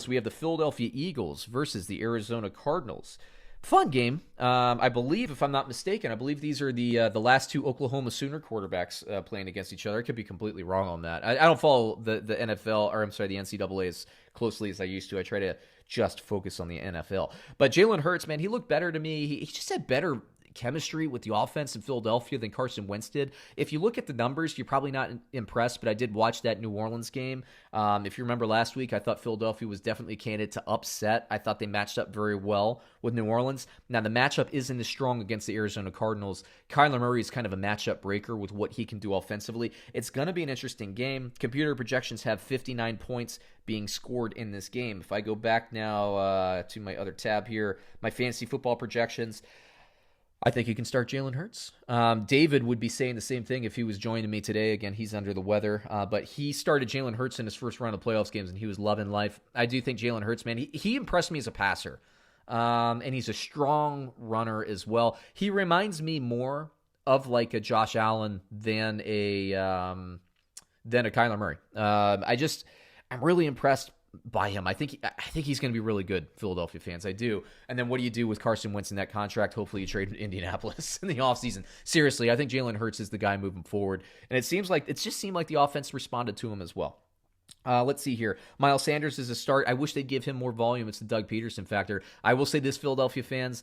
We have the Philadelphia Eagles versus the Arizona Cardinals. Fun game. I believe, if I'm not mistaken, I believe these are the last two Oklahoma Sooner quarterbacks playing against each other. I could be completely wrong on that. I don't follow the NFL, or I'm sorry, the NCAA as closely as I used to. I try to just focus on the NFL. But Jalen Hurts, man, he looked better to me. He just had better chemistry with the offense in Philadelphia than Carson Wentz did. If you look at the numbers, you're probably not impressed, but I did watch that New Orleans game. If you remember last week, I thought Philadelphia was definitely a candidate to upset. I thought they matched up very well with New Orleans. Now, the matchup isn't as strong against the Arizona Cardinals. Kyler Murray is kind of a matchup breaker with what he can do offensively. It's going to be an interesting game. Computer projections have 59 points being scored in this game. If I go back now to my other tab here, my fantasy football projections, I think you can start Jalen Hurts. David would be saying the same thing if he was joining me today. Again, he's under the weather, but he started Jalen Hurts in his first round of playoffs games, and he was loving life. I do think Jalen Hurts, man, he impressed me as a passer, and he's a strong runner as well. He reminds me more of like a Josh Allen than a Kyler Murray. I'm really impressed by him. I think he's going to be really good, Philadelphia fans. I do. And then what do you do with Carson Wentz in that contract? Hopefully you trade Indianapolis in the offseason. Seriously, I think Jalen Hurts is the guy moving forward. And it just seemed like the offense responded to him as well. Let's see here. Miles Sanders is a start. I wish they'd give him more volume. It's the Doug Peterson factor. I will say this, Philadelphia fans,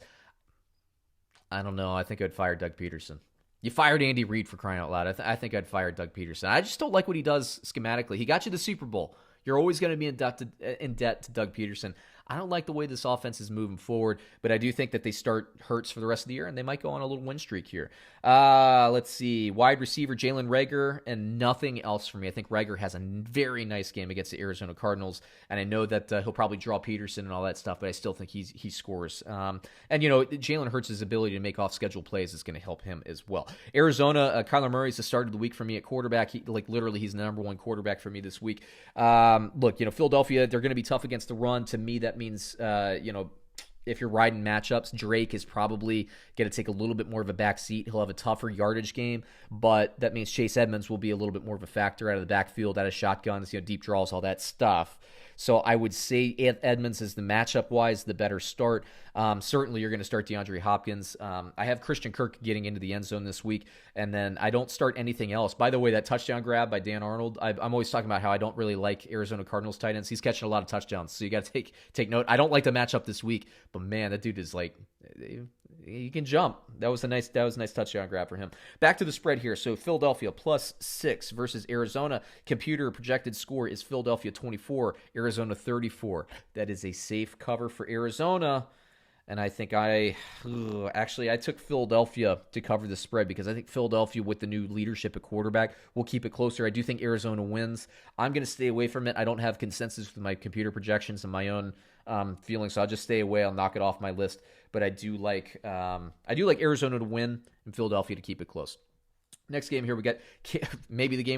I don't know. I think I'd fire Doug Peterson. You fired Andy Reid, for crying out loud. I think I'd fire Doug Peterson. I just don't like what he does schematically. He got you the Super Bowl. You're always going to be in debt to Doug Peterson. I don't like the way this offense is moving forward, but I do think that they start Hurts for the rest of the year, and they might go on a little win streak here. Let's see. Wide receiver Jalen Reagor, and nothing else for me. I think Reagor has a very nice game against the Arizona Cardinals, and I know that he'll probably draw Peterson and all that stuff, but I still think he scores. And, Jalen Hurts' ability to make off-schedule plays is going to help him as well. Arizona, Kyler Murray is the start of the week for me at quarterback. He's the number one quarterback for me this week. Philadelphia, they're going to be tough against the run. To me, that means, if you're riding matchups, Drake is probably going to take a little bit more of a back seat. He'll have a tougher yardage game, but that means Chase Edmonds will be a little bit more of a factor out of the backfield, out of shotguns, deep draws, all that stuff. So I would say Edmonds is the matchup-wise the better start. Certainly you're going to start DeAndre Hopkins. I have Christian Kirk getting into the end zone this week, and then I don't start anything else. By the way, that touchdown grab by Dan Arnold, I'm always talking about how I don't really like Arizona Cardinals tight ends. He's catching a lot of touchdowns, so you got to take note. I don't like the matchup this week, but man, that dude is like, he can jump. That was a nice touchdown grab for him. Back to the spread here. So Philadelphia +6 versus Arizona. Computer projected score is Philadelphia 24, Arizona 34. That is a safe cover for Arizona. And I think I took Philadelphia to cover the spread because I think Philadelphia, with the new leadership at quarterback, will keep it closer. I do think Arizona wins. I'm going to stay away from it. I don't have consensus with my computer projections and my own feelings, so I'll just stay away. I'll knock it off my list. But I do like Arizona to win and Philadelphia to keep it close. Next game here, we got maybe the game of the